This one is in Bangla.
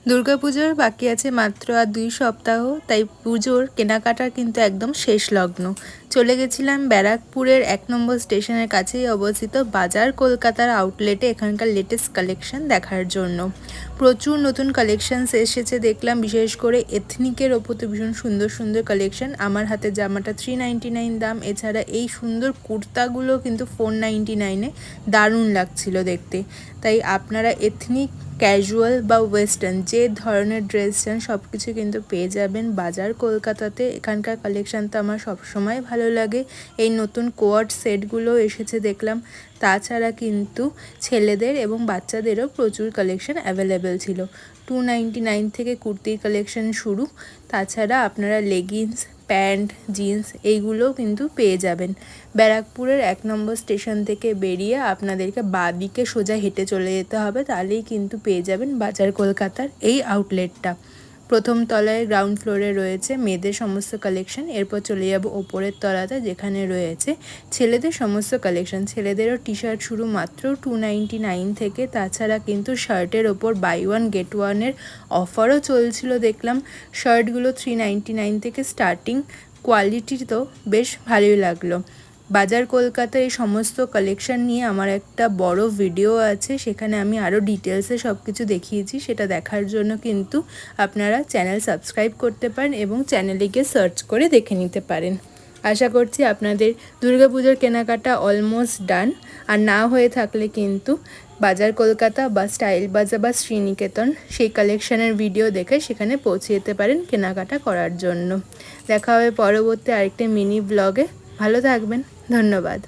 দুর্গাপুজোর বাকি আছে মাত্র আর 2 সপ্তাহ, তাই পুজোর কেনাকাটার কিন্তু একদম শেষ লগ্ন। চলে গেছিলাম ব্যারাকপুরের 1 নম্বর স্টেশনের কাছেই অবস্থিত বাজার কলকাতার আউটলেটে এখানকার লেটেস্ট কালেকশন দেখার জন্য। প্রচুর নতুন কালেকশনস এসেছে দেখলাম, বিশেষ করে এথনিকের ওপর তো ভীষণ সুন্দর সুন্দর কালেকশন। আমার হাতে জামাটা 399 দাম, এছাড়া এই সুন্দর কুর্তাগুলো কিন্তু 499-এ দারুণ লাগছিল দেখতে। তাই আপনারা এথনিক, ক্যাজুয়াল বা ওয়েস্টার্ন যে ধরনের ড্রেস চান সব কিছু কিন্তু পেয়ে যাবেন বাজার কলকাতাতে। এখানকার কালেকশান তো আমার সবসময় ভালো লাগে। এই নতুন কোয়ার্ড সেটগুলো এসেছে দেখলাম। তাছাড়া কিন্তু ছেলেদের এবং বাচ্চাদেরও প্রচুর কালেকশন অ্যাভেলেবেল ছিল। 299 থেকে কুর্তির কালেকশন শুরু। তাছাড়া আপনারা লেগিংস, প্যান্ট, জিন্স এইগুলোও কিন্তু পেয়ে যাবেন। ব্যারাকপুরের 1 নম্বর স্টেশন থেকে বেরিয়ে আপনাদেরকে বাঁ দিকে সোজা হেঁটে চলে যেতে হবে, তাহলেই কিন্তু পেয়ে যাবেন বাজার কলকাতার এই আউটলেটটা। প্রথম তলায় গ্রাউন্ড ফ্লোরে রয়েছে মেয়েদের সমস্ত কালেকশন, এরপর চলে যাব ওপরের তলাতে যেখানে রয়েছে ছেলেদের সমস্ত কালেকশন। ছেলেদেরও টি শার্ট শুরু মাত্র 299 থেকে। তাছাড়া কিন্তু শার্টের ওপর বাই ওয়ান গেট ওয়ানের অফারও চলছিল দেখলাম। শার্টগুলো 399 থেকে স্টার্টিং, কোয়ালিটি তো বেশ ভালোই লাগলো। বাজার কলকাতায় এই সমস্ত কালেকশন নিয়ে আমার একটা বড় ভিডিও আছে, সেখানে আমি আরও ডিটেলসে সব কিছু দেখিয়েছি। সেটা দেখার জন্য কিন্তু আপনারা চ্যানেল সাবস্ক্রাইব করতে পারেন এবং চ্যানেলে গিয়ে সার্চ করে দেখে নিতে পারেন। আশা করছি আপনাদের দুর্গাপুজোর কেনাকাটা অলমোস্ট ডান, আর না হয়ে থাকলে কিন্তু বাজার কলকাতা বা স্টাইল বাজার বা শ্রীনিকেতন সেই কালেকশনের ভিডিও দেখে সেখানে পৌঁছে যেতে পারেন কেনাকাটা করার জন্য। দেখা হবে পরবর্তী আরেকটি মিনি ব্লগে। ভালো থাকবেন, ধন্যবাদ।